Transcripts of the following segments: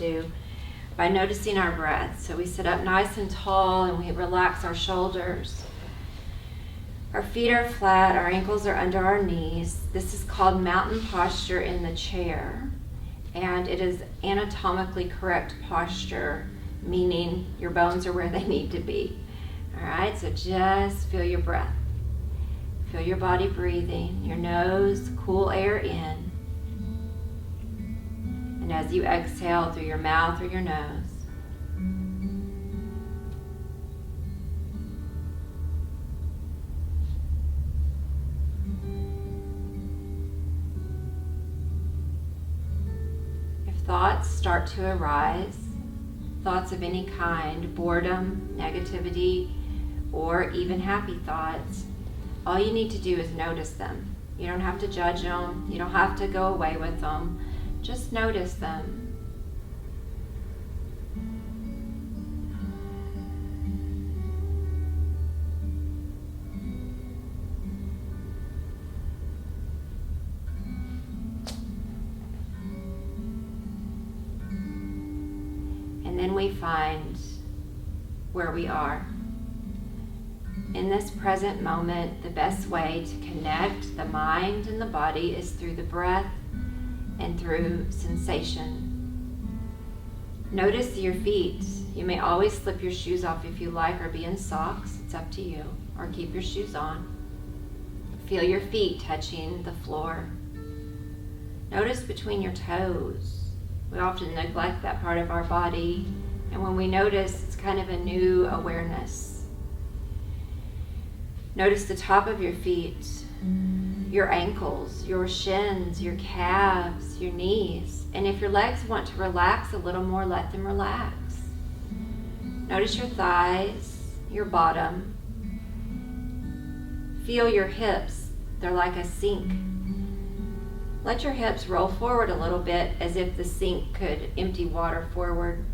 to by noticing our breath. So we sit up nice and tall and we relax our shoulders. Our feet are flat, our ankles are under our knees. This is called mountain posture in the chair, and it is anatomically correct posture, meaning your bones are where they need to be. All right, so just feel your breath. Feel your body breathing, your nose, cool air in. And as you exhale through your mouth or your nose. If thoughts start to arise, thoughts of any kind, boredom, negativity, or even happy thoughts, all you need to do is notice them. You don't have to judge them. You don't have to go away with them. Just notice them. And then we find where we are. In this present moment, the best way to connect the mind and the body is through the breath and through sensation. Notice your feet. You may always slip your shoes off if you like, or be in socks. It's up to you. Or keep your shoes on. Feel your feet touching the floor. Notice between your toes. We often neglect that part of our body, and when we notice, it's kind of a new awareness. Notice the top of your feet, your ankles, your shins, your calves, your knees. And if your legs want to relax a little more, let them relax. Notice your thighs, your bottom. Feel your hips. They're like a sink. Let your hips roll forward a little bit as if the sink could empty water forward.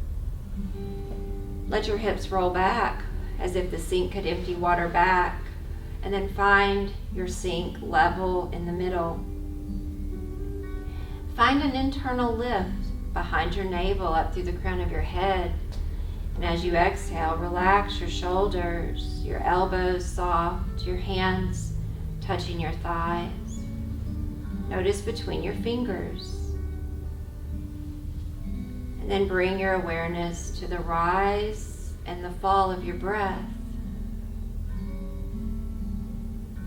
Let your hips roll back as if the sink could empty water back. And then find your sink level in the middle. Find an internal lift behind your navel up through the crown of your head. And as you exhale, relax your shoulders, your elbows soft, your hands touching your thighs. Notice between your fingers. And then bring your awareness to the rise and the fall of your breath.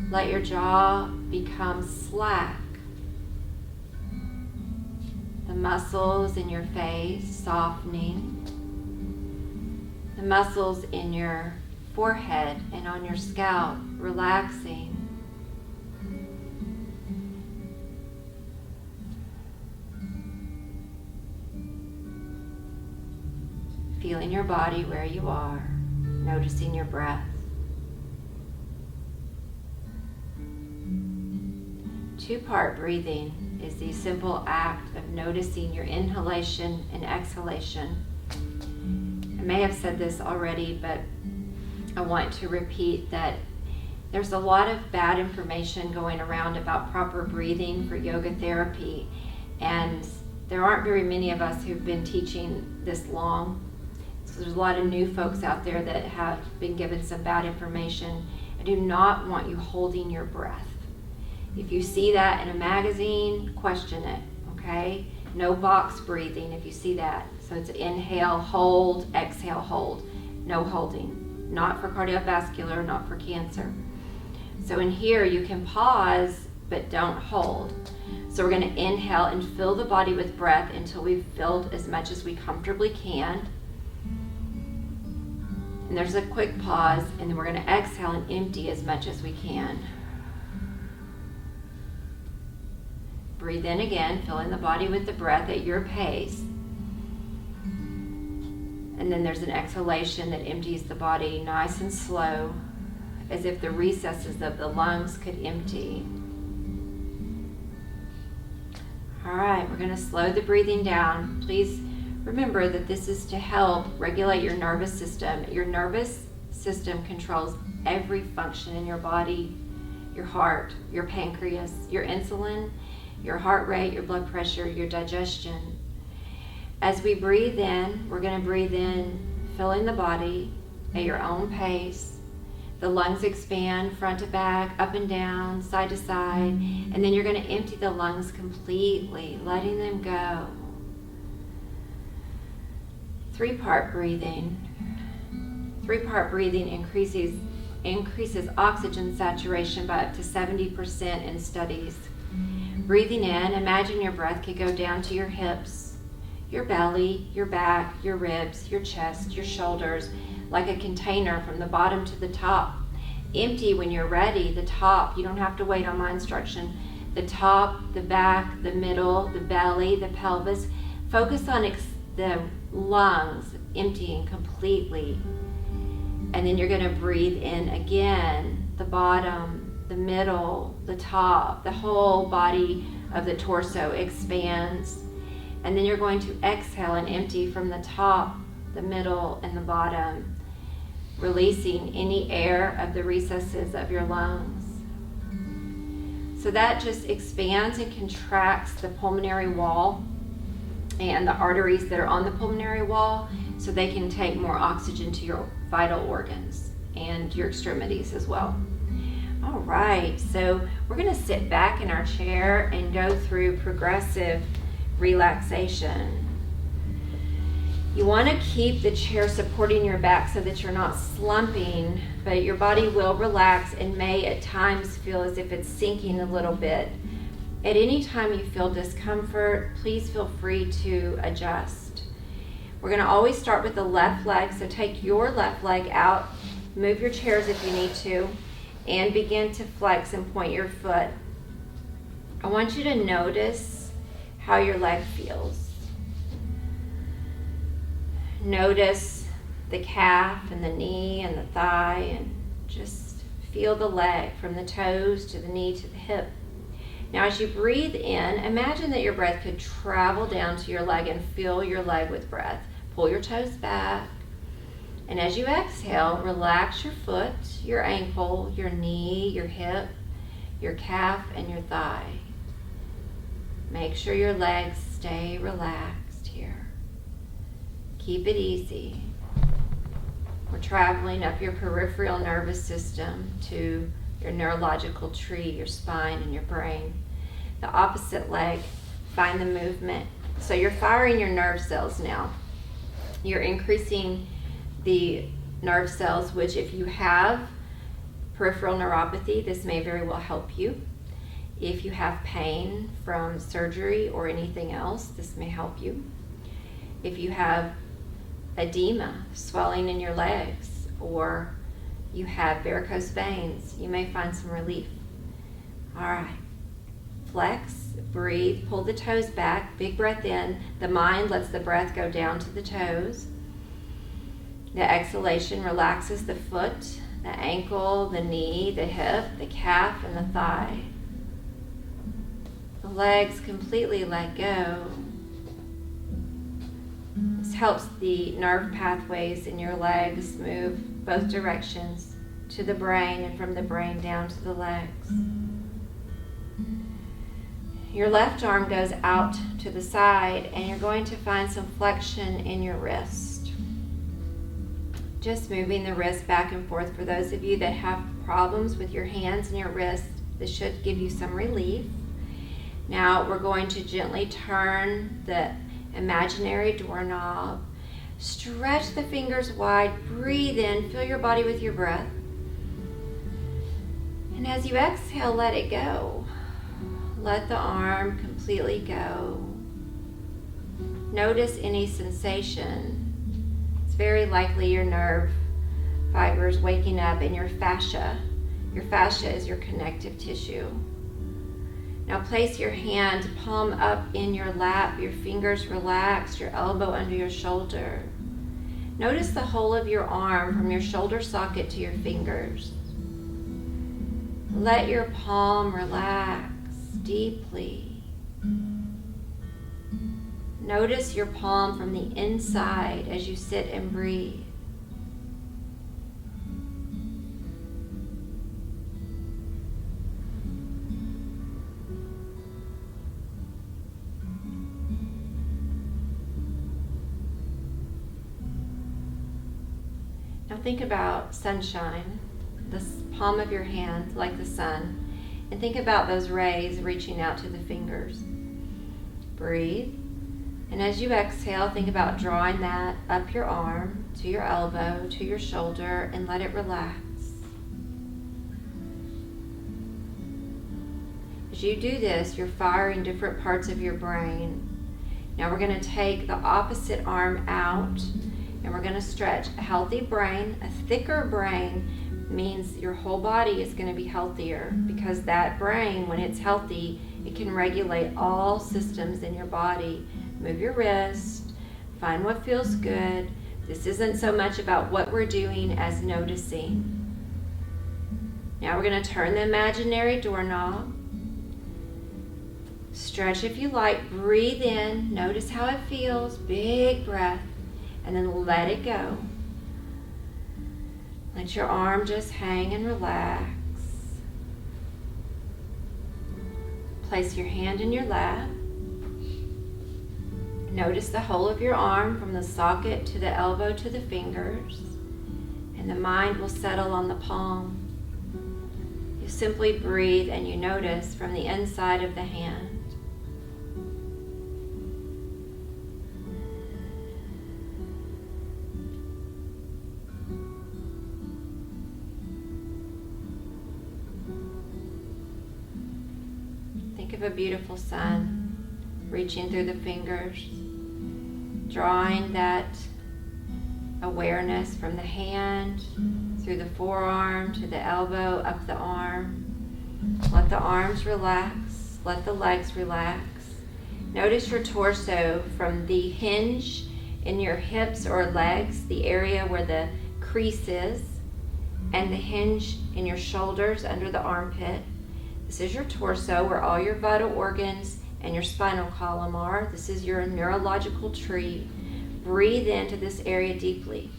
Let your jaw become slack. The muscles in your face softening. The muscles in your forehead and on your scalp relaxing. Feeling your body where you are, noticing your breath. Two-part breathing is the simple act of noticing your inhalation and exhalation. I may have said this already, but I want to repeat that there's a lot of bad information going around about proper breathing for yoga therapy, and there aren't very many of us who've been teaching this long. So there's a lot of new folks out there that have been given some bad information. I do not want you holding your breath. If you see that in a magazine, question it, okay? No box breathing if you see that. So it's inhale, hold, exhale, hold. No holding. Not for cardiovascular, not for cancer. So in here you can pause, but don't hold. So we're going to inhale and fill the body with breath until we've filled as much as we comfortably can. And there's a quick pause, and then we're going to exhale and empty as much as we can. Breathe in again, filling the body with the breath at your pace. And then there's an exhalation that empties the body nice and slow, as if the recesses of the lungs could empty. All right, we're going to slow the breathing down. Please remember that this is to help regulate your nervous system. Your nervous system controls every function in your body, your heart, your pancreas, your insulin, your heart rate, your blood pressure, your digestion. As we breathe in, we're going to breathe in, filling the body at your own pace. The lungs expand front to back, up and down, side to side, and then you're going to empty the lungs completely, letting them go. 3-part breathing. 3-part breathing increases oxygen saturation by up to 70% in studies. Breathing in, imagine your breath could go down to your hips, your belly, your back, your ribs, your chest, your shoulders, like a container from the bottom to the top. Empty when you're ready, the top. You don't have to wait on my instruction. The top, the back, the middle, the belly, the pelvis. Focus on the lungs emptying completely. And then you're going to breathe in again, the bottom, the middle, the top, the whole body of the torso expands. And then you're going to exhale and empty from the top, the middle, and the bottom, releasing any air of the recesses of your lungs. So that just expands and contracts the pulmonary wall and the arteries that are on the pulmonary wall, so they can take more oxygen to your vital organs and your extremities as well. All right, so we're going to sit back in our chair and go through progressive relaxation. You want to keep the chair supporting your back so that you're not slumping, but your body will relax and may at times feel as if it's sinking a little bit. At any time you feel discomfort, please feel free to adjust. We're going to always start with the left leg, so take your left leg out, move your chairs if you need to, and begin to flex and point your foot. I want you to notice how your leg feels. Notice the calf and the knee and the thigh, and just feel the leg from the toes to the knee to the hip. Now as you breathe in, imagine that your breath could travel down to your leg and fill your leg with breath. Pull your toes back. And as you exhale, relax your foot, your ankle, your knee, your hip, your calf, and your thigh. Make sure your legs stay relaxed here. Keep it easy. We're traveling up your peripheral nervous system to your neurological tree, your spine, and your brain. The opposite leg, find the movement. So you're firing your nerve cells now. You're increasing the nerve cells, which if you have peripheral neuropathy, this may very well help you. If you have pain from surgery or anything else, this may help you. If you have edema, swelling in your legs, or you have varicose veins, you may find some relief. All right. Flex, breathe, pull the toes back, big breath in. The mind lets the breath go down to the toes. The exhalation relaxes the foot, the ankle, the knee, the hip, the calf, and the thigh. The legs completely let go. This helps the nerve pathways in your legs move both directions to the brain and from the brain down to the legs. Your left arm goes out to the side and you're going to find some flexion in your wrist. Just moving the wrist back and forth. For those of you that have problems with your hands and your wrists, this should give you some relief. Now we're going to gently turn the imaginary doorknob. Stretch the fingers wide, breathe in, fill your body with your breath. And as you exhale, let it go. Let the arm completely go. Notice any sensation. It's very likely your nerve fibers waking up in your fascia. Your fascia is your connective tissue. Now place your hand palm up in your lap, your fingers relaxed, your elbow under your shoulder. Notice the whole of your arm from your shoulder socket to your fingers. Let your palm relax deeply. Notice your palm from the inside as you sit and breathe. think about sunshine, the palm of your hand like the sun, and think about those rays reaching out to the fingers. Breathe. And as you exhale, think about drawing that up your arm, to your elbow, to your shoulder, and let it relax. As you do this, you're firing different parts of your brain. Now we're going to take the opposite arm out, and we're going to stretch. A healthy brain, a thicker brain, means your whole body is going to be healthier, because that brain, when it's healthy, it can regulate all systems in your body. Move your wrist, find what feels good. This isn't so much about what we're doing as noticing. Now we're going to turn the imaginary doorknob. Stretch if you like, breathe in, notice how it feels, big breath, and then let it go. Let your arm just hang and relax. Place your hand in your lap. Notice the whole of your arm from the socket to the elbow to the fingers, and the mind will settle on the palm. You simply breathe and you notice from the inside of the hand. Think of a beautiful sun reaching through the fingers, drawing that awareness from the hand, through the forearm, to the elbow, up the arm. Let the arms relax, let the legs relax. Notice your torso from the hinge in your hips or legs, the area where the crease is, and the hinge in your shoulders under the armpit. This is your torso, where all your vital organs and your spinal column are. This is your neurological tree. Breathe into this area deeply.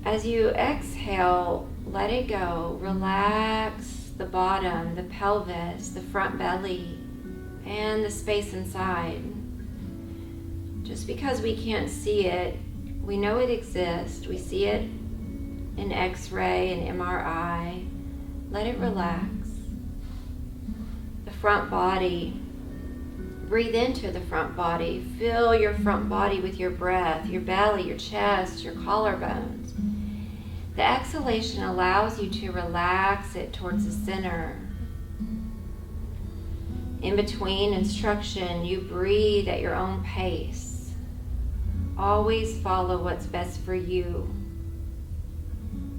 As you exhale, let it go. Relax the bottom, the pelvis, the front belly, and the space inside. Just because we can't see it, we know it exists. We see it in X-ray and MRI. Let it relax. The front body. Breathe into the front body. Fill your front body with your breath, your belly, your chest, your collarbones. The exhalation allows you to relax it towards the center. In between instruction, you breathe at your own pace. Always follow what's best for you.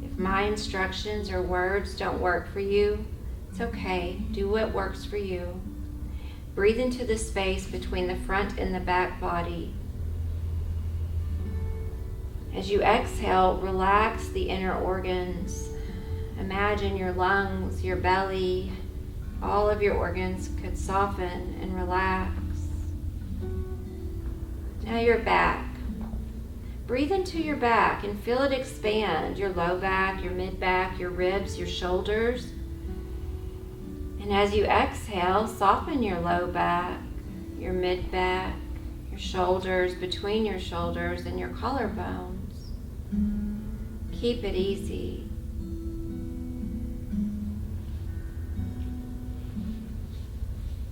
If my instructions or words don't work for you, it's okay. Do what works for you. Breathe into the space between the front and the back body. As you exhale, relax the inner organs. Imagine your lungs, your belly, all of your organs could soften and relax. Now your back. Breathe into your back and feel it expand. Your low back, your mid back, your ribs, your shoulders. And as you exhale, soften your low back, your mid back, your shoulders, between your shoulders and your collarbones. Keep it easy.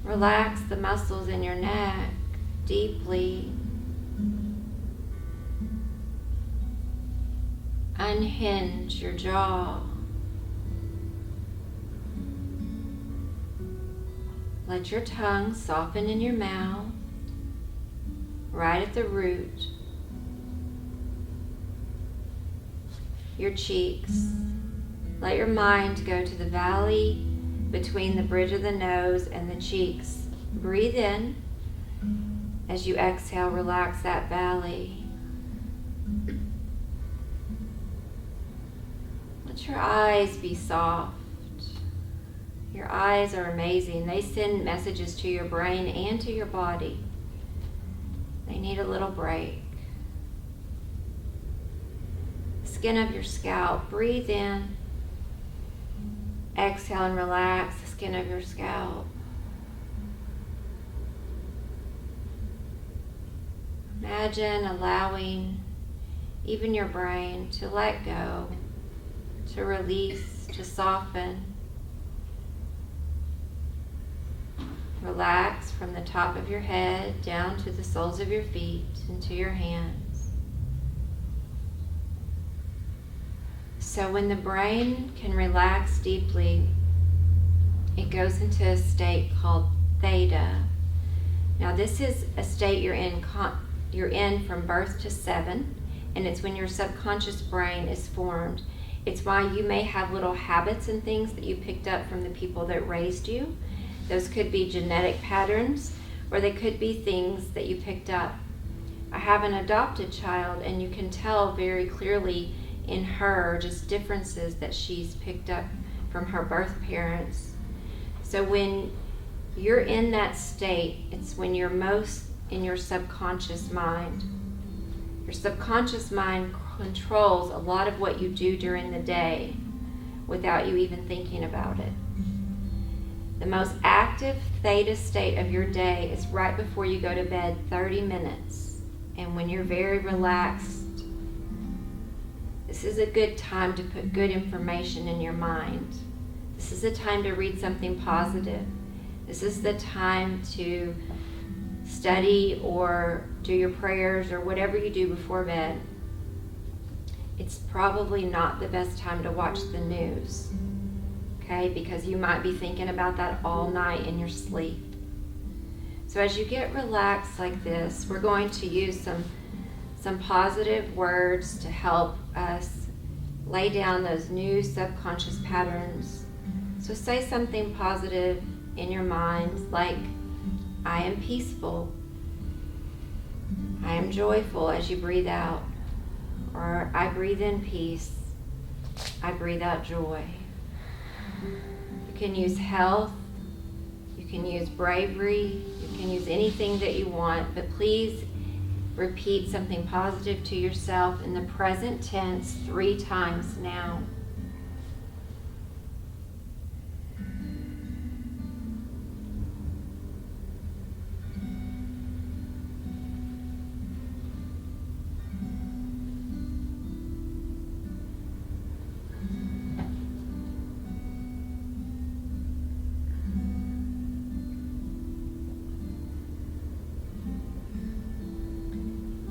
Relax the muscles in your neck deeply. Unhinge your jaw. Let your tongue soften in your mouth, right at the root. Your cheeks. Let your mind go to the valley between the bridge of the nose and the cheeks. Breathe in. As you exhale, relax that valley. Let your eyes be soft. Your eyes are amazing. They send messages to your brain and to your body. They need a little break. Skin of your scalp. Breathe in. Exhale and relax the skin of your scalp. Imagine allowing even your brain, to let go, to release, to soften. Relax from the top of your head down to the soles of your feet and to your hands. So when the brain can relax deeply, it goes into a state called theta. Now this is a state you're in from birth to 7, and it's when your subconscious brain is formed. It's why you may have little habits and things that you picked up from the people that raised you. Those could be genetic patterns, or they could be things that you picked up. I have an adopted child, and you can tell very clearly in her just differences that she's picked up from her birth parents. So when you're in that state, it's when you're most in your subconscious mind. Your subconscious mind controls a lot of what you do during the day without you even thinking about it. The most active theta state of your day is right before you go to bed, 30 minutes. And when you're very relaxed, this is a good time to put good information in your mind. This is a time to read something positive. This is the time to study or do your prayers or whatever you do before bed. It's probably not the best time to watch the news, okay? Because you might be thinking about that all night in your sleep. So as you get relaxed like this, we're going to use some positive words to help us lay down those new subconscious patterns. So say something positive in your mind, like, I am peaceful. I am joyful as you breathe out. Or I breathe in peace. I breathe out joy. You can use health. You can use bravery. You can use anything that you want, but please repeat something positive to yourself in the present tense 3 times now.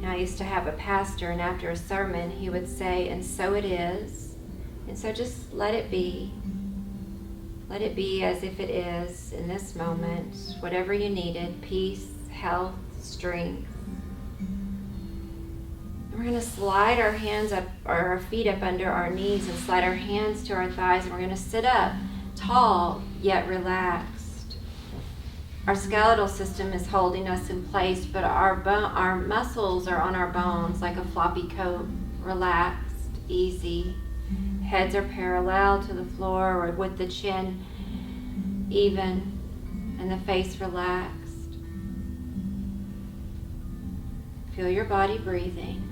I used to have a pastor, and after a sermon he would say, and so it is. And so just let it be. Let it be as if it is in this moment. Whatever you needed, peace, health, strength. And we're going to slide our hands up, or our feet up under our knees, and slide our hands to our thighs, and we're going to sit up tall yet relaxed. Our skeletal system is holding us in place, but our muscles are on our bones like a floppy coat, relaxed, easy. Heads are parallel to the floor or with the chin even, and the face relaxed. Feel your body breathing.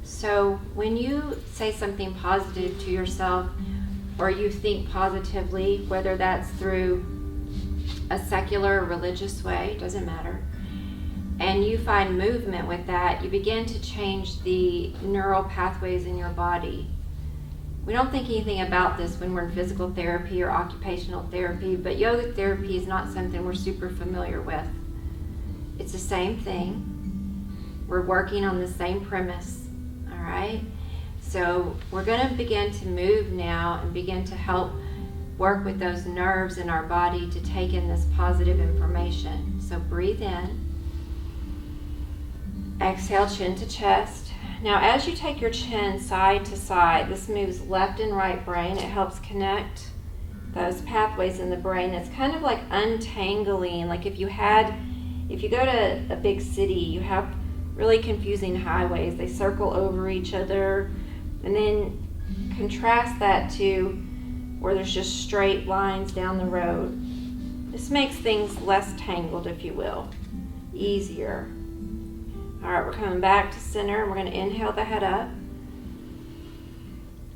So when you say something positive to yourself, or you think positively, whether that's through a secular or religious way, doesn't matter, and you find movement with that, you begin to change the neural pathways in your body. We don't think anything about this when we're in physical therapy or occupational therapy, but yoga therapy is not something we're super familiar with. It's the same thing. We're working on the same premise, all right? So we're going to begin to move now and begin to help work with those nerves in our body to take in this positive information. So breathe in. Exhale, chin to chest. Now as you take your chin side to side, this moves left and right brain. It helps connect those pathways in the brain. It's kind of like untangling. Like if you go to a big city, you have really confusing highways. They circle over each other. And then contrast that to where there's just straight lines down the road. This makes things less tangled, if you will, easier. All right, we're coming back to center. We're going to inhale the head up.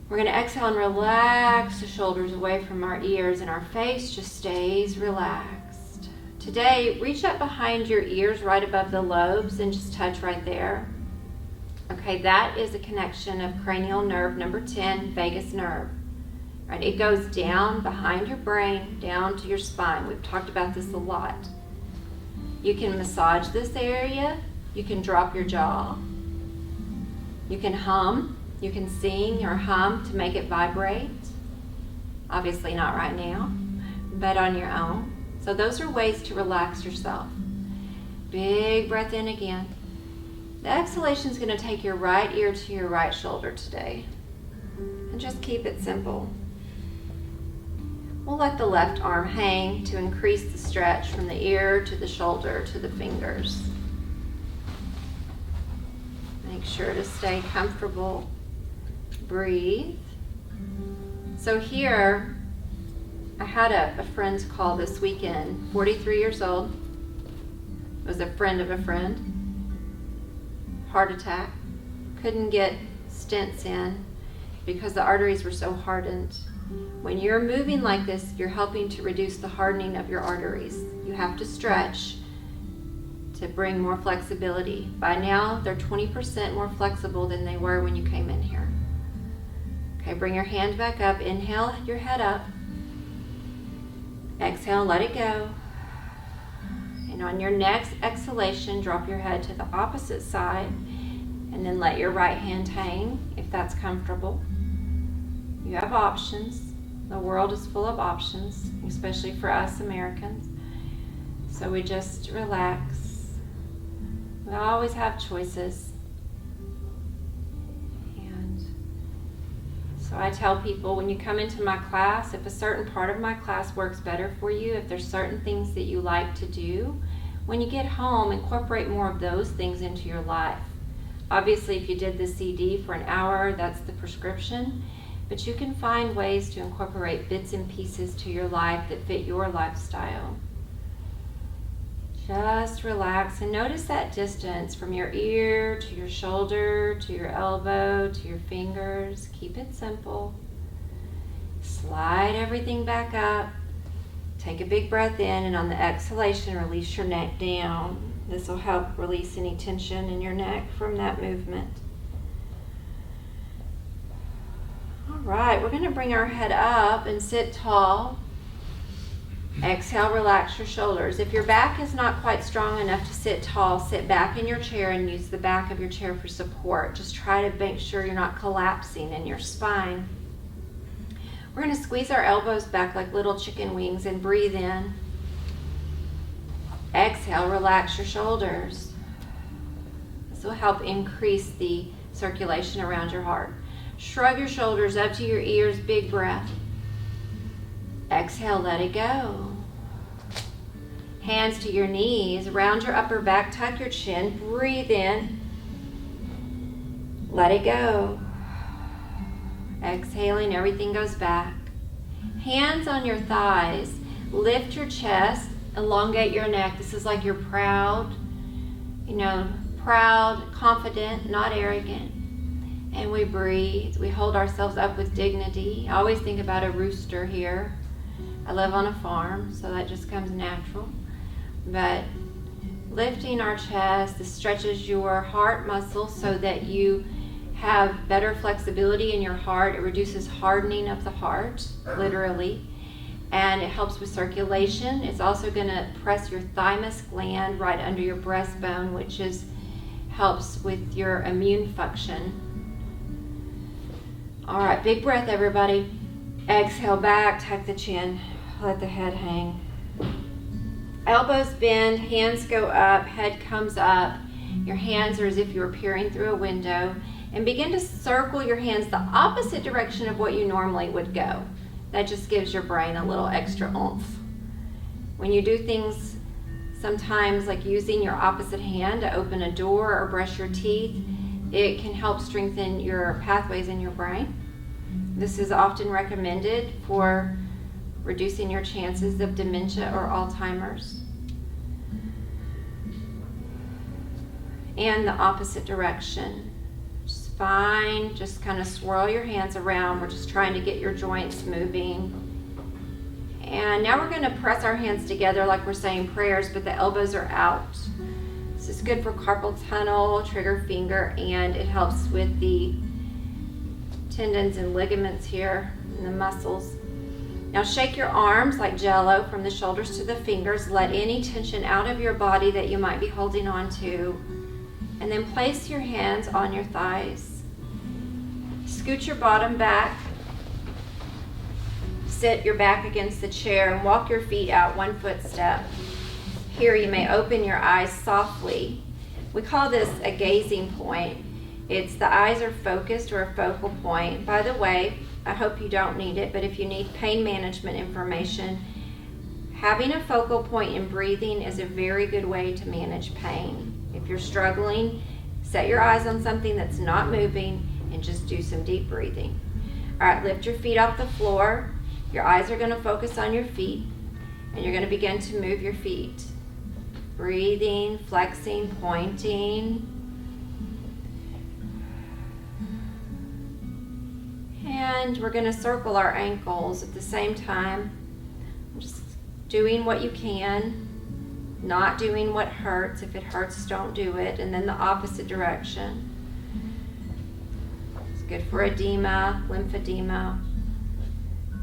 We're going to exhale and relax the shoulders away from our ears, and our face just stays relaxed. Today, reach up behind your ears right above the lobes and just touch right there. Okay, that is a connection of cranial nerve number 10, vagus nerve. Right, it goes down behind your brain, down to your spine. We've talked about this a lot. You can massage this area. You can drop your jaw. You can hum. You can sing or hum to make it vibrate. Obviously not right now, but on your own. So those are ways to relax yourself. Big breath in again. The exhalation is going to take your right ear to your right shoulder today. And just keep it simple. We'll let the left arm hang to increase the stretch from the ear to the shoulder to the fingers. Make sure to stay comfortable. Breathe. So here, I had a friend call this weekend, 43 years old. Was a friend of a friend. Heart attack. Couldn't get stents in because the arteries were so hardened. When you're moving like this, you're helping to reduce the hardening of your arteries. You have to stretch to bring more flexibility. By now, they're 20% more flexible than they were when you came in here. Okay, bring your hand back up. Inhale your head up. Exhale, let it go. And on your next exhalation, drop your head to the opposite side and then let your right hand hang if that's comfortable. You have options. The world is full of options, especially for us Americans. So we just relax. We always have choices. And so I tell people when you come into my class, if a certain part of my class works better for you, if there's certain things that you like to do, when you get home, incorporate more of those things into your life. Obviously, if you did the CD for an hour, that's the prescription. But you can find ways to incorporate bits and pieces to your life that fit your lifestyle. Just relax and notice that distance from your ear to your shoulder, to your elbow, to your fingers. Keep it simple. Slide everything back up. Take a big breath in, and on the exhalation, release your neck down. This will help release any tension in your neck from that movement. All right, we're going to bring our head up and sit tall. Exhale, relax your shoulders. If your back is not quite strong enough to sit tall, sit back in your chair and use the back of your chair for support. Just try to make sure you're not collapsing in your spine. We're going to squeeze our elbows back like little chicken wings and breathe in. Exhale, relax your shoulders. This will help increase the circulation around your heart. Shrug your shoulders up to your ears, big breath. Exhale, let it go. Hands to your knees, round your upper back, tuck your chin, breathe in. Let it go. Exhaling, everything goes back. Hands on your thighs, lift your chest, elongate your neck. This is like you're proud, proud, confident, not arrogant. And we breathe. We hold ourselves up with dignity. I always think about a rooster here. I live on a farm, so that just comes natural. But lifting our chest, this stretches your heart muscle so that you have better flexibility in your heart. It reduces hardening of the heart, literally. And it helps with circulation. It's also going to press your thymus gland right under your breastbone, which helps with your immune function. All right, big breath, everybody. Exhale back, tuck the chin, let the head hang. Elbows bend, hands go up, head comes up. Your hands are as if you were peering through a window. And begin to circle your hands the opposite direction of what you normally would go. That just gives your brain a little extra oomph. When you do things sometimes like using your opposite hand to open a door or brush your teeth, it can help strengthen your pathways in your brain. This is often recommended for reducing your chances of dementia or Alzheimer's. And the opposite direction. Just fine, just kind of swirl your hands around. We're just trying to get your joints moving. And now we're going to press our hands together like we're saying prayers, but the elbows are out. This is good for carpal tunnel, trigger finger, and it helps with the tendons and ligaments here and the muscles. Now shake your arms like jello from the shoulders to the fingers. Let any tension out of your body that you might be holding on to. And then place your hands on your thighs. Scoot your bottom back. Sit your back against the chair and walk your feet out 1 foot step. Here you may open your eyes softly. We call this a gazing point. It's the eyes are focused or a focal point. By the way, I hope you don't need it, but if you need pain management information, having a focal point in breathing is a very good way to manage pain. If you're struggling, set your eyes on something that's not moving and just do some deep breathing. All right, lift your feet off the floor. Your eyes are going to focus on your feet, and you're going to begin to move your feet. Breathing, flexing, pointing. And we're going to circle our ankles at the same time. Just doing what you can, not doing what hurts. If it hurts, don't do it. And then the opposite direction. It's good for edema, lymphedema.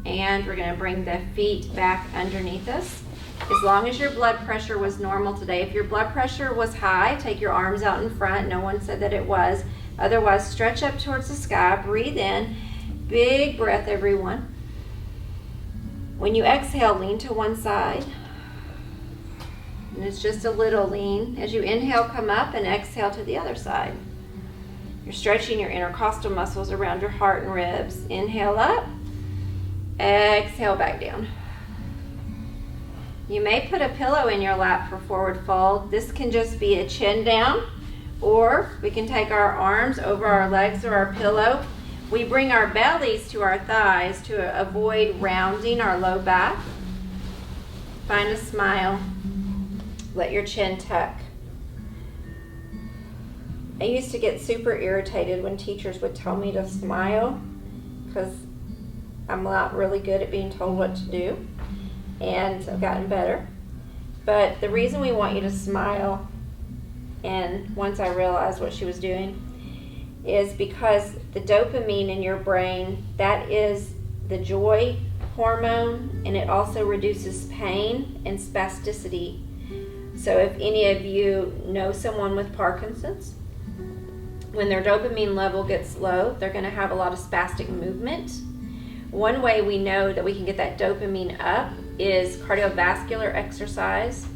And we're going to bring the feet back underneath us. As long as your blood pressure was normal today. If your blood pressure was high, take your arms out in front. No one said that it was. Otherwise, stretch up towards the sky. Breathe in. Big breath, everyone. When you exhale, lean to one side. And it's just a little lean. As you inhale, come up and exhale to the other side. You're stretching your intercostal muscles around your heart and ribs. Inhale up. Exhale back down. You may put a pillow in your lap for forward fold. This can just be a chin down, or we can take our arms over our legs or our pillow. We bring our bellies to our thighs to avoid rounding our low back. Find a smile. Let your chin tuck. I used to get super irritated when teachers would tell me to smile because I'm not really good at being told what to do, and I've gotten better. But the reason we want you to smile, and once I realized what she was doing, is because the dopamine in your brain, that is the joy hormone, and it also reduces pain and spasticity. So if any of you know someone with Parkinson's, when their dopamine level gets low, they're going to have a lot of spastic movement. One way we know that we can get that dopamine up is cardiovascular exercise.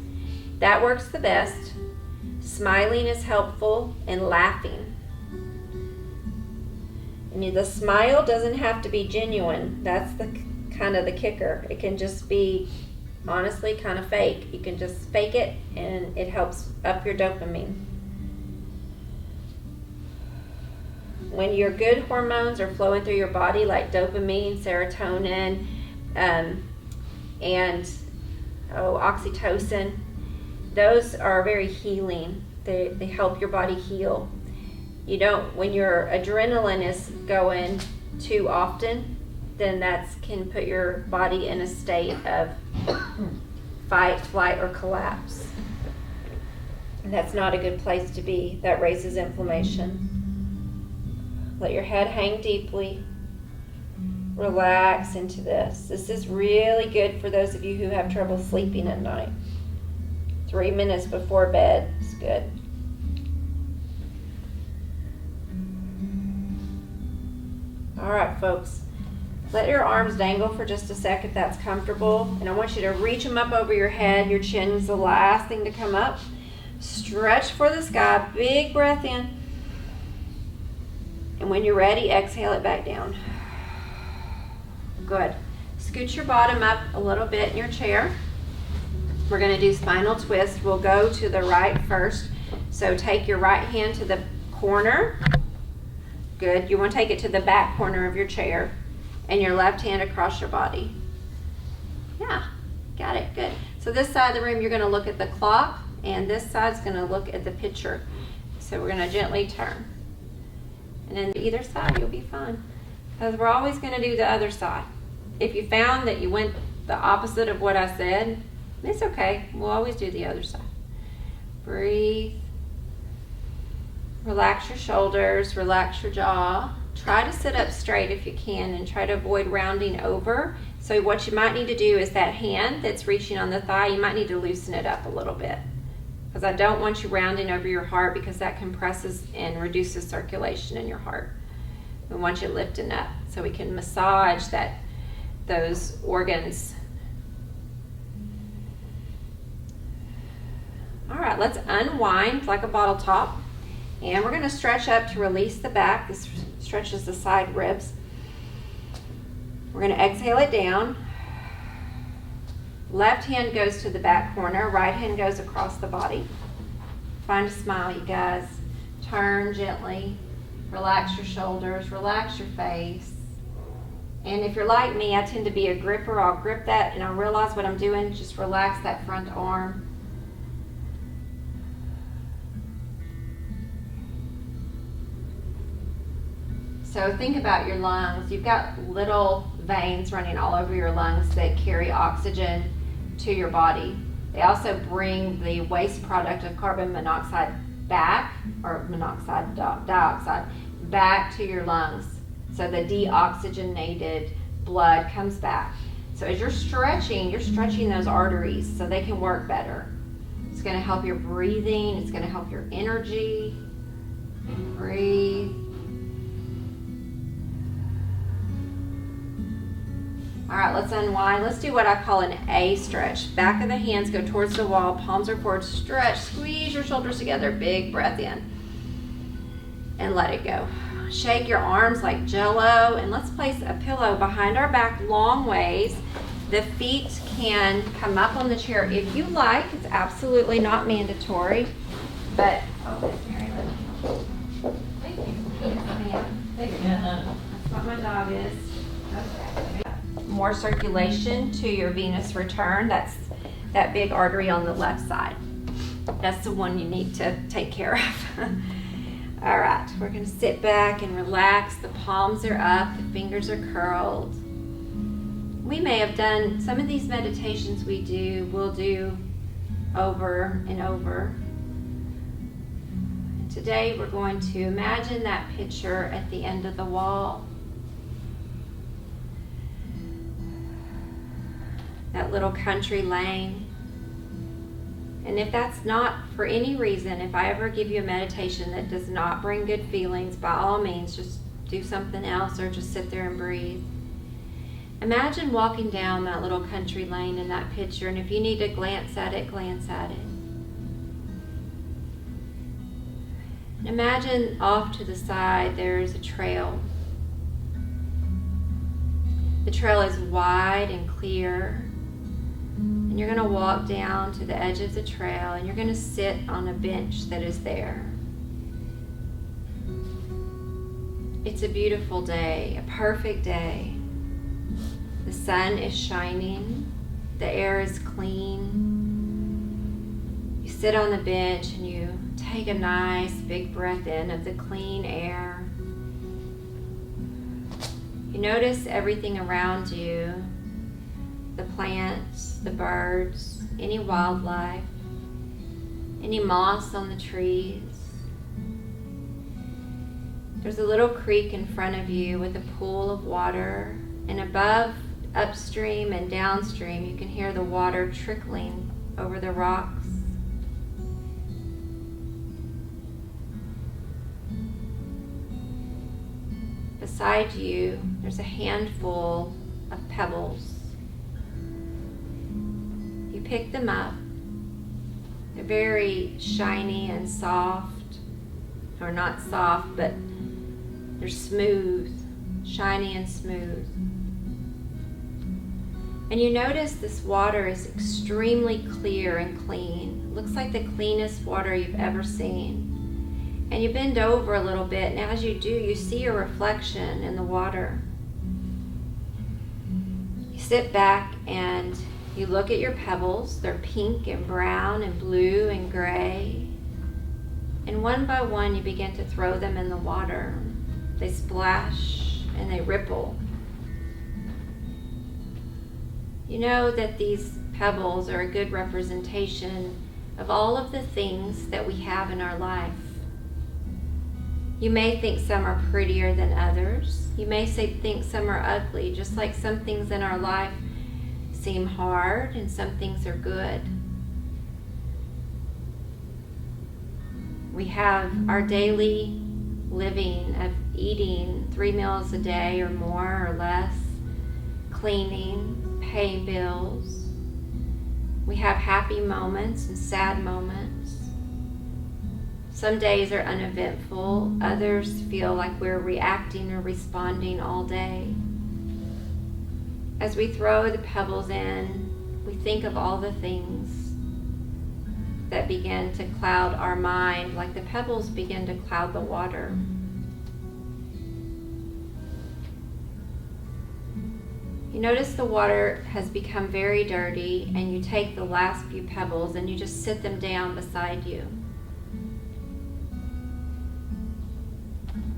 That works the best. Smiling is helpful, and laughing. And the smile doesn't have to be genuine. That's the kind of the kicker. It can just be, honestly, kind of fake. You can just fake it, and it helps up your dopamine. When your good hormones are flowing through your body, like dopamine, serotonin, and oxytocin, those are very healing. They help your body heal. You don't, when your adrenaline is going too often, then that can put your body in a state of fight, flight, or collapse. And that's not a good place to be. That raises inflammation. Let your head hang deeply. Relax into this. This is really good for those of you who have trouble sleeping at night. 3 minutes before bed is good. All right, folks. Let your arms dangle for just a sec if that's comfortable. And I want you to reach them up over your head. Your chin is the last thing to come up. Stretch for the sky. Big breath in. And when you're ready, exhale it back down. Good. Scoot your bottom up a little bit in your chair. We're going to do spinal twist. We'll go to the right first. So take your right hand to the corner. Good. You want to take it to the back corner of your chair. And your left hand across your body. Yeah, got it. Good. So this side of the room, you're going to look at the clock. And this side's going to look at the picture. So we're going to gently turn. And then either side, you'll be fine. Because we're always going to do the other side. If you found that you went the opposite of what I said, it's okay. We'll always do the other side. Breathe. Relax your shoulders, relax your jaw. Try to sit up straight if you can and try to avoid rounding over. So what you might need to do is that hand that's reaching on the thigh, you might need to loosen it up a little bit. Because I don't want you rounding over your heart because that compresses and reduces circulation in your heart. We want you lifting up so we can massage those organs. All right, let's unwind like a bottle top. And we're going to stretch up to release the back. This stretches the side ribs. We're going to exhale it down. Left hand goes to the back corner. Right hand goes across the body. Find a smile, you guys. Turn gently. Relax your shoulders. Relax your face. And if you're like me, I tend to be a gripper. I'll grip that and I'll realize what I'm doing. Just relax that front arm. So think about your lungs. You've got little veins running all over your lungs that carry oxygen to your body. They also bring the waste product of carbon monoxide back, or dioxide, back to your lungs. So the deoxygenated blood comes back. So as you're stretching those arteries so they can work better. It's going to help your breathing. It's going to help your energy. Breathe. All right, let's unwind. Let's do what I call an A stretch. Back of the hands go towards the wall, palms are forward, stretch, squeeze your shoulders together, big breath in, and let it go. Shake your arms like jello, and let's place a pillow behind our back long ways. The feet can come up on the chair if you like. It's absolutely not mandatory, but, Mary, thank you. Thank you. That's what my dog is. Okay. More circulation to your venous return. That's that big artery on the left side. That's the one you need to take care of. All right, we're going to sit back and relax. The palms are up, the fingers are curled. We may have done some of these meditations we'll do over and over. Today we're going to imagine that picture at the end of the wall. That little country lane. And if that's not for any reason, if I ever give you a meditation that does not bring good feelings, by all means, just do something else or just sit there and breathe. Imagine walking down that little country lane in that picture, and if you need to glance at it, glance at it. And imagine off to the side there's a trail. The trail is wide and clear. And you're going to walk down to the edge of the trail and you're going to sit on a bench that is there. It's a beautiful day, a perfect day. The sun is shining, the air is clean. You sit on the bench and you take a nice big breath in of the clean air. You notice everything around you. The plants, the birds, any wildlife, any moss on the trees. There's a little creek in front of you with a pool of water, and above, upstream and downstream, you can hear the water trickling over the rocks. Beside you, there's a handful of pebbles. You pick them up. They're very shiny and soft, or not soft, but they're smooth, shiny and smooth. And you notice this water is extremely clear and clean. It looks like the cleanest water you've ever seen. And you bend over a little bit, and as you do, you see your reflection in the water. You sit back and you look at your pebbles. They're pink and brown and blue and gray. And one by one, you begin to throw them in the water. They splash and they ripple. You know that these pebbles are a good representation of all of the things that we have in our life. You may think some are prettier than others. You may think some are ugly, just like some things in our life seem hard and some things are good. We have our daily living of eating 3 meals a day or more or less, cleaning, paying bills. We have happy moments and sad moments. Some days are uneventful, others feel like we're reacting or responding all day. As we throw the pebbles in, we think of all the things that begin to cloud our mind, like the pebbles begin to cloud the water. You notice the water has become very dirty, and you take the last few pebbles and you just sit them down beside you.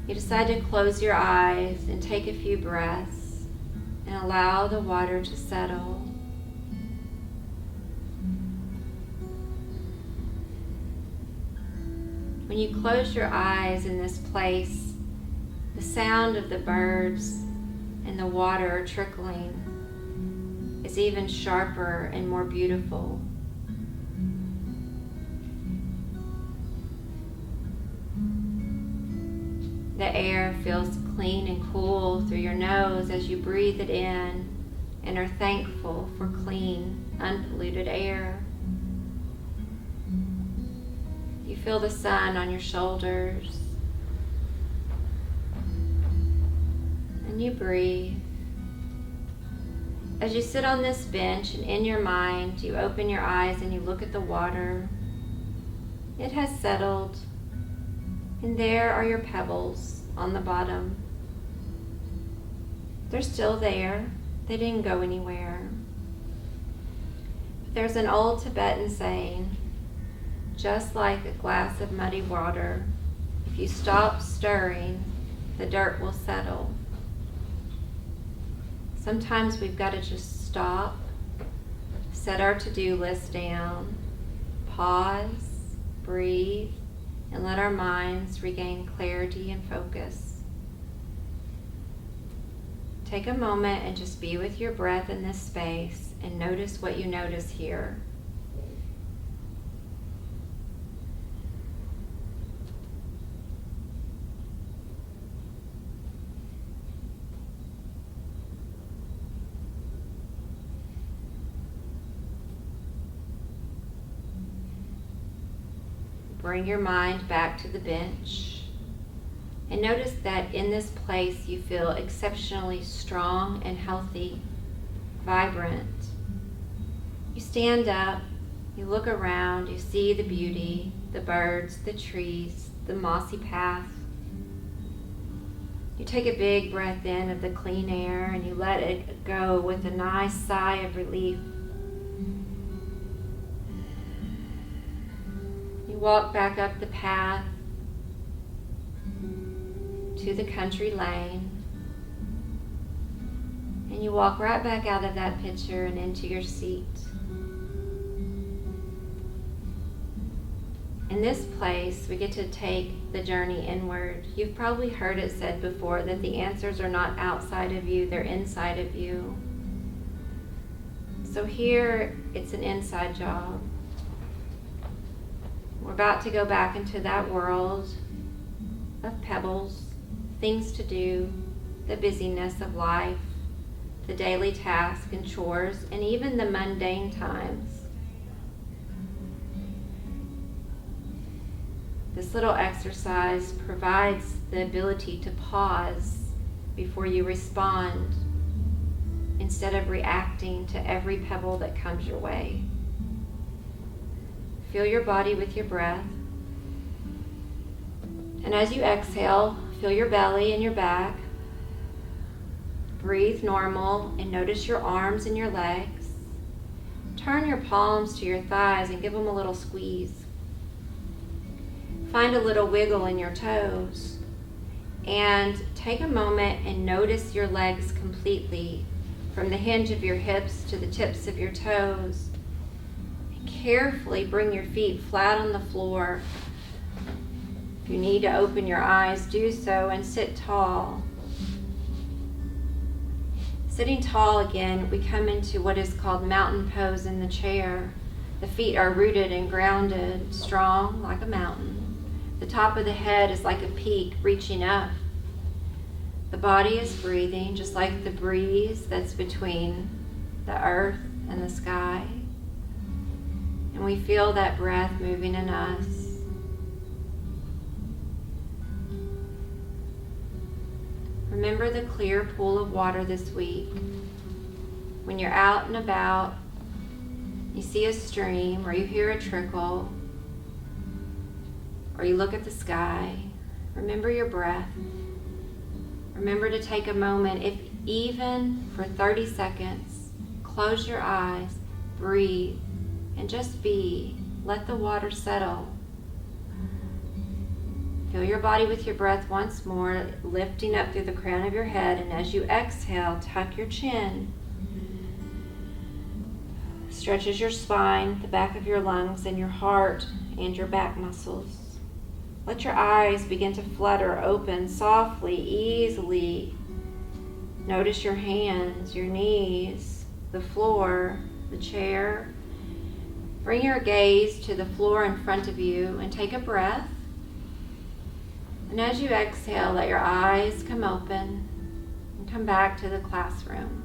You decide to close your eyes and take a few breaths and allow the water to settle. When you close your eyes in this place, the sound of the birds and the water trickling is even sharper and more beautiful. The air feels clean and cool through your nose as you breathe it in and are thankful for clean, unpolluted air. You feel the sun on your shoulders, and you breathe. As you sit on this bench and in your mind, you open your eyes and you look at the water. It has settled, and there are your pebbles on the bottom. They're still there. They didn't go anywhere. But there's an old Tibetan saying, just like a glass of muddy water, if you stop stirring, the dirt will settle. Sometimes we've got to just stop, set our to-do list down, pause, breathe, and let our minds regain clarity and focus. Take a moment and just be with your breath in this space and notice what you notice here. Bring your mind back to the bench and notice that in this place you feel exceptionally strong and healthy, vibrant. You stand up, you look around, you see the beauty, the birds, the trees, the mossy path. You take a big breath in of the clean air and you let it go with a nice sigh of relief. Walk back up the path to the country lane, and you walk right back out of that picture and into your seat. In this place, we get to take the journey inward. You've probably heard it said before that the answers are not outside of you, they're inside of you. So here, it's an inside job. We're about to go back into that world of pebbles, things to do, the busyness of life, the daily tasks and chores, and even the mundane times. This little exercise provides the ability to pause before you respond instead of reacting to every pebble that comes your way. Feel your body with your breath. And as you exhale, feel your belly and your back. Breathe normal and notice your arms and your legs. Turn your palms to your thighs and give them a little squeeze. Find a little wiggle in your toes. And take a moment and notice your legs completely, from the hinge of your hips to the tips of your toes. Carefully bring your feet flat on the floor If you need to open your eyes, do so and sit tall. Sitting tall again, we come into what is called mountain pose in the chair. The feet are rooted and grounded, strong like a mountain. The top of the head is like a peak reaching up. The body is breathing just like the breeze that's between the earth and the sky. And we feel that breath moving in us. Remember the clear pool of water this week. When you're out and about, you see a stream or you hear a trickle, or you look at the sky, remember your breath. Remember to take a moment, if even for 30 seconds, close your eyes, breathe, and just be. Let the water settle. Fill your body with your breath once more, lifting up through the crown of your head, and as you exhale, tuck your chin. Stretches your spine, the back of your lungs, and your heart and your back muscles. Let your eyes begin to flutter open softly, easily. Notice your hands, your knees, the floor, the chair. Bring your gaze to the floor in front of you and take a breath. And as you exhale, let your eyes come open and come back to the classroom.